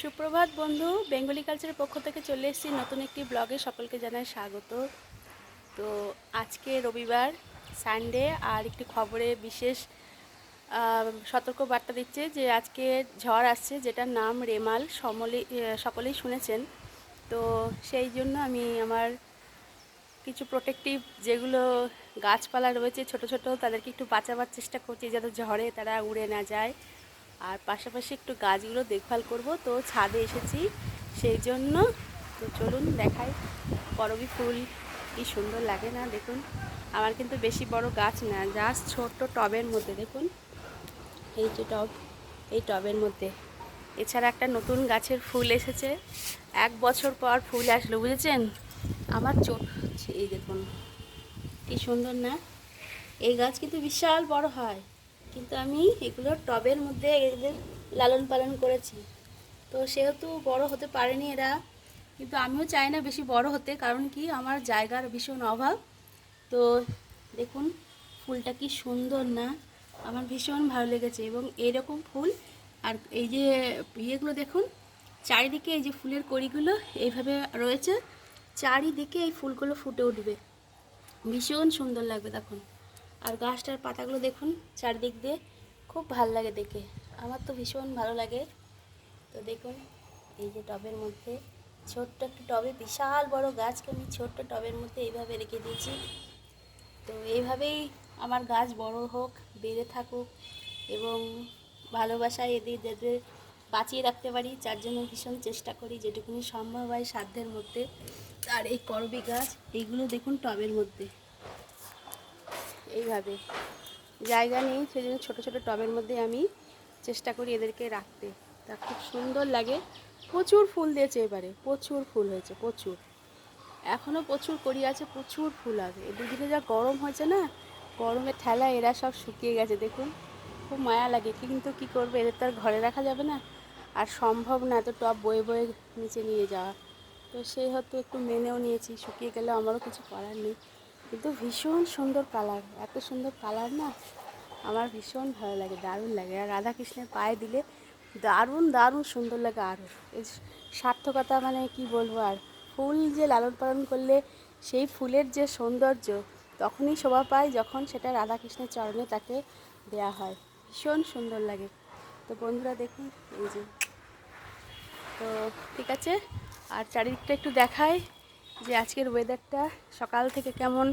সুপ্রভাত বন্ধু, বেঙ্গলি কালচারের পক্ষ থেকে চলে এসেছি নতুন একটি ব্লগে। সকলকে জানাই স্বাগত। তো আজকে রবিবার, সানডে, আর একটি খবরে বিশেষ সতর্ক বার্তা দিচ্ছে যে আজকে ঝড় আসছে, যেটার নাম রেমাল। সকলেই শুনেছেন। তো সেই জন্য আমি আমার কিছু প্রোটেক্টিভ যেগুলো গাছপালা রয়েছে ছোট ছোট, তাদেরকে একটু বাঁচাবার চেষ্টা করছি যাতে ঝড়ে তারা উড়ে না যায়। আর পাশাপাশি একটু গাছগুলো দেখভাল করব। তো ছাদে এসেছি সেই জন্য। তো চলুন দেখাই করবী ফুল কি সুন্দর লাগে না দেখুন। আমার কিন্তু বেশি বড় গাছ না, জাস্ট ছোট্ট টবের মধ্যে দেখুন, এই যে টব, এই টবের মধ্যে। এছাড়া একটা নতুন গাছের ফুল এসেছে, 1 বছর পর ফুল আসলো, বুঝেছেন? আমার চোখ হচ্ছে, এই দেখুন কি সুন্দর না। এই গাছ কিন্তু বিশাল বড় হয়, কিন্তু আমি এগুলো টবের মধ্যে এদের লালন পালন করেছি। তো সেহেতু বড় হতে পারেনি এরা, কিন্তু আমিও চাই না বেশি বড় হতে, কারণ কি আমার জায়গার ভীষণ অভাব। তো দেখুন ফুলটা কি সুন্দর না, আমার ভীষণ ভালো লেগেছে। এবং এইরকম ফুল, আর এই যে ইয়েগুলো দেখুন, চারিদিকে এই যে ফুলের কড়িগুলো এইভাবে রয়েছে, চারিদিকে এই ফুলগুলো ফুটে উঠবে, ভীষণ সুন্দর লাগবে তখন। আর গাছটার পাতাগুলো দেখুন চারদিক দিয়ে, খুব ভালো লাগে দেখে, আমার তো ভীষণ ভালো লাগে। তো দেখুন এই যে টবের মধ্যে, ছোট্ট একটা টবে বিশাল বড় গাছকে আমি ছোট্ট টবের মধ্যে এইভাবে রেখে দিয়েছি। তো এইভাবেই আমার গাছ বড় হোক, বেড়ে থাকুক, এবং ভালোবাসায় এদের যাদের বাঁচিয়ে রাখতে পারি, যার জন্য ভীষণ চেষ্টা করি যেটুকুনি সম্ভব হয় সাধ্যের মধ্যে। আর এই করবী গাছ, এইগুলো দেখুন টবের মধ্যে এইভাবে জায়গা নেই, সেজন্য ছোটো ছোটো টবের মধ্যে আমি চেষ্টা করি এদেরকে রাখতে। তা খুব সুন্দর লাগে। প্রচুর ফুল দিয়েছে এবারে, প্রচুর ফুল হয়েছে, প্রচুর। এখনও প্রচুর কড়ি আছে, প্রচুর ফুল হবে। এই দুদিনে যা গরম হয়েছে না, গরমের ঠেলায় এরা সব শুকিয়ে গেছে দেখুন। খুব মায়া লাগে, কিন্তু কী করবে, এদের তো আর ঘরে রাখা যাবে না, আর সম্ভব না এত টব বয়ে বয়ে নিচে নিয়ে যাওয়া। তো সেই হয়তো একটু মেনেও নিয়েছি, শুকিয়ে গেলে আমারও কিছু করার নেই। কিন্তু ভীষণ সুন্দর কালার, এত সুন্দর কালার না, আমার ভীষণ ভালো লাগে, দারুণ লাগে। আর রাধাকৃষ্ণের পায়ে দিলে দারুণ দারুণ সুন্দর লাগে। আরও এই সার্থকতা, মানে কি বলবো আর। ফুল যে লালন পালন করলে সেই ফুলের যে সৌন্দর্য তখনই শোভা পায় যখন সেটা রাধাকৃষ্ণের চরণে তাকে দেয়া হয়, ভীষণ সুন্দর লাগে। তো বন্ধুরা দেখুন এই যে, তো ঠিক আছে। আর চারিদিকটা একটু দেখাই যে আজকের ওয়েদারটা সকাল থেকে কেমন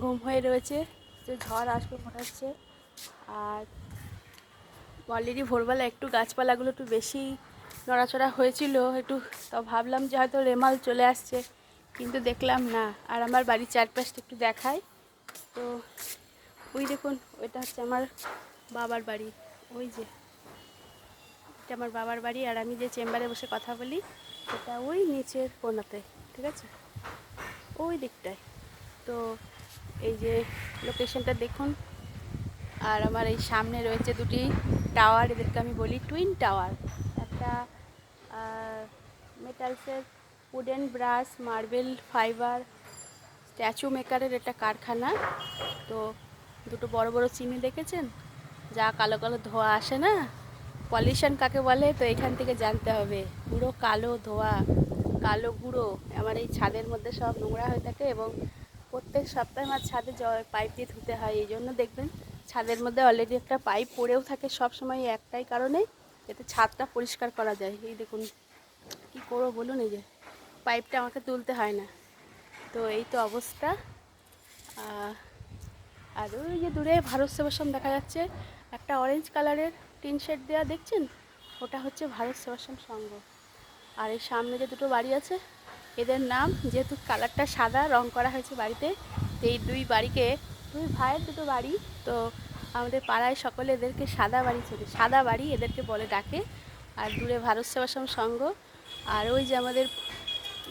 ঘুম হয়ে রয়েছে, যে ঝড় আসবে মনে হচ্ছে। আর অলরেডি ভোরবেলা একটু গাছপালাগুলো একটু বেশি নড়াচড়া হয়েছিল একটু, তো ভাবলাম যে হয়তো রেমাল চলে আসছে, কিন্তু দেখলাম না। আর আমার বাড়ির চারপাশটা একটু দেখাই। তো ওই দেখুন, ওইটা হচ্ছে আমার বাবার বাড়ি, ওই যে এটা আমার বাবার বাড়ি। আর আমি যে চেম্বারে বসে কথা বলি সেটা ওই নিচের কোণাতে, ঠিক আছে, ওই দিকটায়। তো এই যে লোকেশনটা দেখুন। আর আমার এই সামনে রয়েছে দুটি টাওয়ার, এদেরকে আমি বলি টুইন টাওয়ার। একটা মেটালসের wooden brush, marble fibre, statue মেকারের একটা কারখানা। তো দুটো বড় বড় চিনি দেখেছেন, যা কালো কালো ধোঁয়া আসে না, পলিউশন কাকে বলে, তো এখান থেকে জানতে হবে। পুরো কালো ধোঁয়া, কালো গুঁড়ো আমার এই ছাদের মধ্যে সব নোংরা হয়ে থাকে, এবং প্রত্যেক সপ্তাহে আমার ছাদে পাইপ দিয়ে ধুতে হয়। এই জন্য দেখবেন ছাদের মধ্যে অলরেডি একটা পাইপ পড়েও থাকে সব সময়, একটাই কারণে, যাতে ছাদটা পরিষ্কার করা যায়। এই দেখুন কী করবো বলুন, এই যে পাইপটা আমাকে তুলতে হয় না। তো এই তো অবস্থা। আর ওই যে দূরে ভারত সেবাশ্রম দেখা যাচ্ছে, একটা অরেঞ্জ কালারের টিন শেড দেওয়া দেখছেন, ওটা হচ্ছে ভারত সেবাশ্রম সংঘ। আর এই সামনে যে দুটো বাড়ি আছে, এদের নাম, যেহেতু কালারটা সাদা রং করা হয়েছে বাড়িতে, তো এই দুই বাড়িকে, দুই ভাইয়ের দুটো বাড়ি, তো আমাদের পাড়ায় সকলে এদেরকে সাদা বাড়ি চলে, সাদা বাড়ি এদেরকে বলে ডাকে। আর দূরে ভারত সেবাশ্রম সংঘ। আর ওই যে আমাদের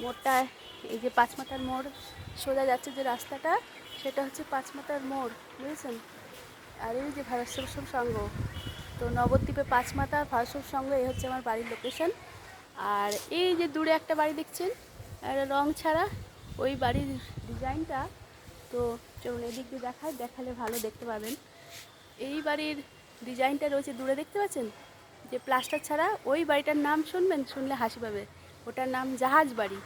মোড়টা, এই যে পাঁচমাথার মোড় সোজা যাচ্ছে যে রাস্তাটা, সেটা হচ্ছে পাঁচমাথার মোড়, বুঝেছেন? আর এই যে ভারত সেবাশ্রম সংঘ, তো নবদ্বীপে পাঁচমাথা ভারত সেবাশ্রম সংঘ, এই হচ্ছে আমার বাড়ির লোকেশন। আর এই যে দূরে একটা বাড়ি দেখছেন, রং ছাড়া, ওই বাড়ির ডিজাইনটা, তো চলুন এদিক দিয়ে দেখালে ভালো দেখতে পাবেন। এই বাড়ির ডিজাইনটা রয়েছে দূরে, দেখতে পাচ্ছেন, যে প্লাস্টার ছাড়া ওই বাড়িটার নাম শুনবেন, শুনলে হাসি পাবে। ওটার নাম জাহাজ বাড়ি।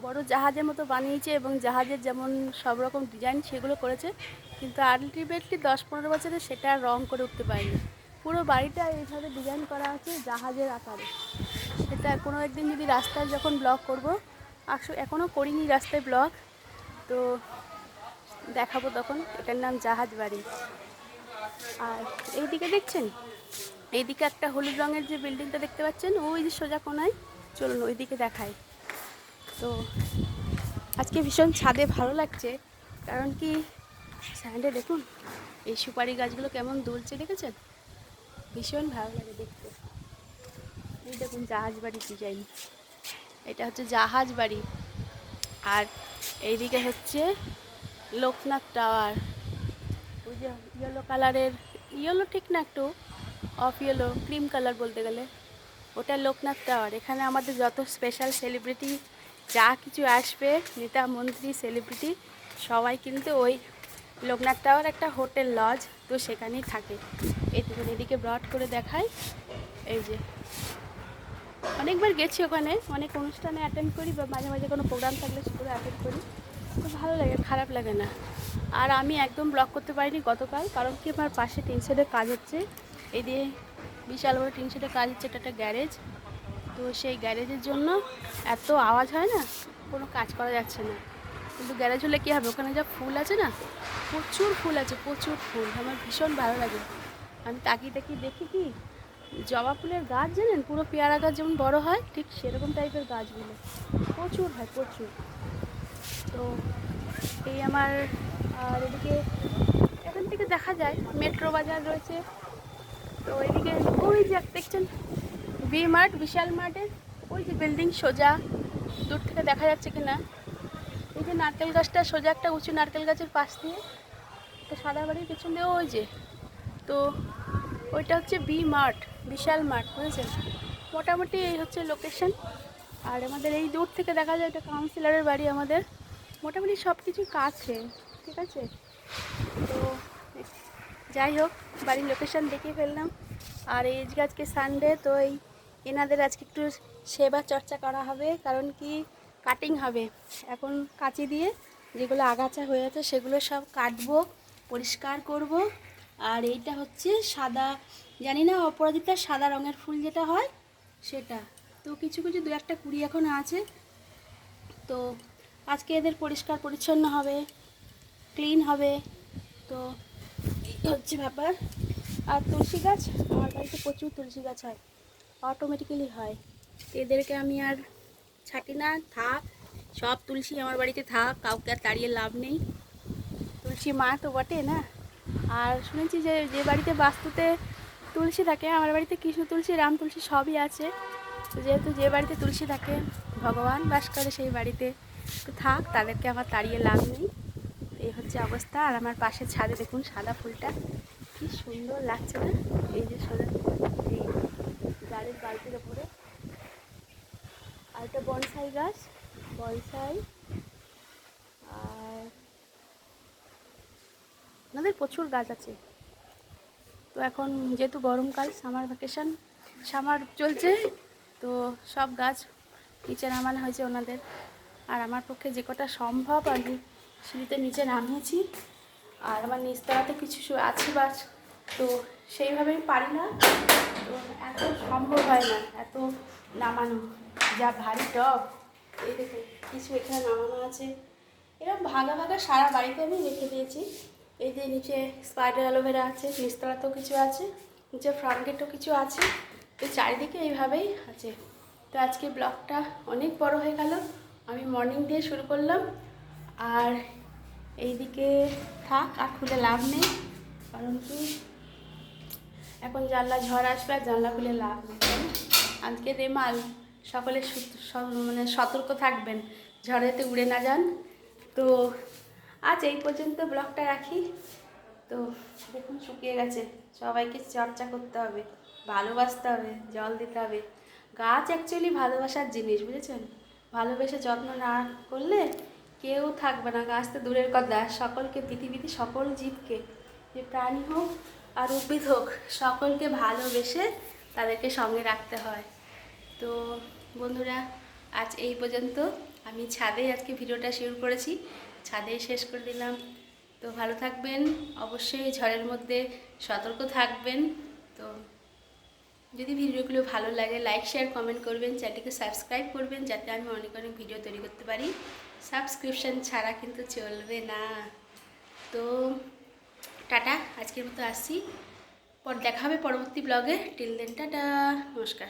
বড় জাহাজের মতো বানিয়েছে এবং জাহাজের যেমন সব রকম ডিজাইন সেগুলো করেছে, কিন্তু আলটিমেটলি 10-15 বছরে সেটা রং করে উঠতে পারেনি। পুরো বাড়িটা এইভাবে ডিজাইন করা আছে জাহাজের আকারে। সেটা কোনো একদিন যদি রাস্তায় যখন ব্লগ করব, এখনও করিনি রাস্তায় ব্লগ, তো দেখাবো তখন। এটার নাম জাহাজ বাড়ি। আর এইদিকে দেখছেন, এইদিকে একটা হলুদ রঙের যে বিল্ডিংটা দেখতে পাচ্ছেন, ওই যে সোজা কোনায়, চলুন ওইদিকে দেখাই। তো আজকে ভীষণ ছাদে ভালো লাগছে, কারণ কি সানডে দেখুন এই সুপারি গাছগুলো কেমন দুলছে, দেখেছেন? ভীষণ ভালো লাগে দেখতে। এই দেখুন জাহাজ বাড়ির ডিজাইন, এটা হচ্ছে জাহাজ বাড়ি। আর এইদিকে হচ্ছে লোকনাথ টাওয়ার। ওই যে ইয়েলো কালারের, ইয়েলো ঠিক না, একটু অফ ইয়েলো, ক্রিম কালার বলতে গেলে, ওটা লোকনাথ টাওয়ার। এখানে আমাদের যত স্পেশাল সেলিব্রিটি যা কিছু আসবে, নেতা মন্ত্রী সেলিব্রিটি সবাই কিন্তু ওই লোকনাথ টাওয়ার একটা হোটেল লজ, তো সেখানেই থাকে। এই দেখুন এদিকে ব্রড করে দেখাই, এই যে অনেকবার গেছি ওখানে, অনেক অনুষ্ঠানে অ্যাটেন্ড করি বা মাঝে মাঝে কোনো প্রোগ্রাম থাকলে সেগুলো অ্যাটেন্ড করি, তো ভালো লাগে, খারাপ লাগে না। আর আমি একদম ব্লগ করতে পারিনি গতকাল, কারণ কি আমার পাশে টিন শেডের কাজ হচ্ছে। এই দিয়ে বিশাল বড় টিন শেডের কাজ হচ্ছে, এটা একটা গ্যারেজ, তো সেই গ্যারেজের জন্য এত আওয়াজ হয় না, কোনো কাজ করা যাচ্ছে না। কিন্তু গ্যারেজ হলে কী হবে, ওখানে যা ফুল আছে না, প্রচুর ফুল আছে, প্রচুর ফুল, আমার ভীষণ ভালো লাগে। আমি তাকিয়ে তাকিয়ে দেখি কি জবা ফুলের গাছ, জানেন, পুরো পেয়ারা গাছ যেমন বড় হয় ঠিক সেরকম টাইপের গাছগুলো প্রচুর হয়, প্রচুর। তো এই আমার, আর এদিকে এখান থেকে দেখা যায় মেট্রো বাজার রয়েছে। তো এদিকে ওই যে দেখছেন ভি মার্ট, বিশাল মার্টের ওই যে বিল্ডিং সোজা দূর থেকে দেখা যাচ্ছে কি না, এই যে নারকেল গাছটা সোজা, একটা উঁচু নারকেল গাছের পাশ দিয়ে একটা সাদা বাড়ির পেছন দিয়ে ওই যে, তো ওইটা হচ্ছে বি মার্ট, বিশাল মার্ট, বুঝেছেন? মোটামুটি এই হচ্ছে লোকেশন। আর আমাদের এই দূর থেকে দেখা যায় এটা কাউন্সিলরের বাড়ি আমাদের, মোটামুটি সব কিছু কাছে, ঠিক আছে? তো যাই হোক, বাড়ির লোকেশন দেখিয়ে ফেললাম। আর এই যে আজকে সানডে, তো এই এনাদের আজকে একটু সেবা চর্চা করা হবে, কারণ কি কাটিং হবে এখন কাঁচি দিয়ে, যেগুলো আগাছা হয়ে আছে সেগুলো সব কাটবো, পরিষ্কার করব। আর এইটা হচ্ছে সাদা, জানি না অপরাজিতার সাদা রঙের ফুল যেটা হয় সেটা, তো কিছু কিছু দু একটা কুড়ি এখন আছে। তো আজকে এদের পরিষ্কার পরিচ্ছন্ন হবে, ক্লিন হবে, তো এই হচ্ছে ব্যাপার। আর তুলসী গাছ, আমার বাড়িতে প্রচুর তুলসী গাছ হয়, অটোমেটিক্যালি হয়, এদেরকে আমি আর ছাটি না, থাক সব তুলসী আমার বাড়িতে থাক, কাউকে আর তাড়িয়ে লাভ নেই, তুলসী মা তো বটে না। আর শুনেছি যে যে বাড়িতে বাস্তুতে তুলসী থাকে, আমার বাড়িতে কৃষ্ণ তুলসী, রাম তুলসী সবই আছে, তো যেহেতু যে বাড়িতে তুলসী থাকে ভগবান বাস করে সেই বাড়িতে, তো থাক, তাদেরকে আমার তাড়িয়ে লাভ নেই। এই হচ্ছে অবস্থা। আর আমার পাশের ছাদে দেখুন সাদা ফুলটা কি সুন্দর লাগছে না, এই যে সোজা এই গাড়ির বালতির ওপরে। আর একটা বনসাই গাছ, বনসাই। আর আমাদের প্রচুর গাছ আছে। তো এখন যেহেতু গরমকাল, সামার ভ্যাকেশন, সামার চলছে, তো সব গাছ নিচে নামানো হয়েছে ওনাদের। আর আমার পক্ষে যে কটা সম্ভব আমি সিঁড়িতে নিচে নামিয়েছি। আর আমার নিচতলাতে কিছু আছে গাছ, তো সেইভাবেই পারি না, তো এত সম্ভব হয় না এত নামানো, যা ভারী টব। এই দেখুন কিছু এখানে নামানো আছে, এরকম ভাগা ভাগা সারা বাড়িতে আমি রেখে দিয়েছি। এই যে নিচে স্পাইডার অ্যালোভেরা আছে, নিচতলাতেও কিছু আছে, নিচে ফ্রন্ট গেটেও কিছু আছে, তো চারিদিকে এইভাবেই আছে। তো আজকে ব্লগটা অনেক বড় হয়ে গেল, আমি মর্নিং দিয়ে শুরু করলাম। আর এইদিকে থাক, আর খুলে লাভ নেই, কারণ কি এখন জানলা ঝড় আসবে, আর জানলা খুলে লাভ নেই। আজকে রেমাল, সকলে মানে সতর্ক থাকবেন, ঝড়েতে উড়ে না যান। তো আজ এই পর্যন্ত ব্লগটা রাখি। তো দেখুন শুকিয়ে গেছে, সবাইকে চর্চা করতে হবে, ভালোবাসতে হবে, জল দিতে হবে। গাছ অ্যাকচুয়ালি ভালোবাসার জিনিস, বুঝেছেন? ভালোবেসে যত্ন না করলে কেউ থাকবে না, গাছ তো দূরের কথা, সকলকে, পৃথিবীতে সকল জীবকে, যে প্রাণী হোক আর উদ্ভিদ হোক, সকলকে ভালোবেসে তাদেরকে সঙ্গে রাখতে হয়। তো বন্ধুরা, আজ এই পর্যন্ত। আমি ছাদে আজকে ভিডিওটা শেয়ার করেছি, ছাদে শেষ করে দিলাম। তো ভালো থাকবেন, অবশ্যই ঝড়ের মধ্যে সতর্ক থাকবেন। তো যদি ভিডিওগুলো ভালো লাগে লাইক শেয়ার কমেন্ট করবেন, চ্যানেলটিকে সাবস্ক্রাইব করবেন যাতে আমি অনেক অনেক ভিডিও তৈরি করতে পারি। সাবস্ক্রিপশন ছাড়া কিন্তু চলবে না। তো টাটা, আজকের মতো আসছি, দেখা হবে পরবর্তী ব্লগে। টিল দেন টাটা, নমস্কার।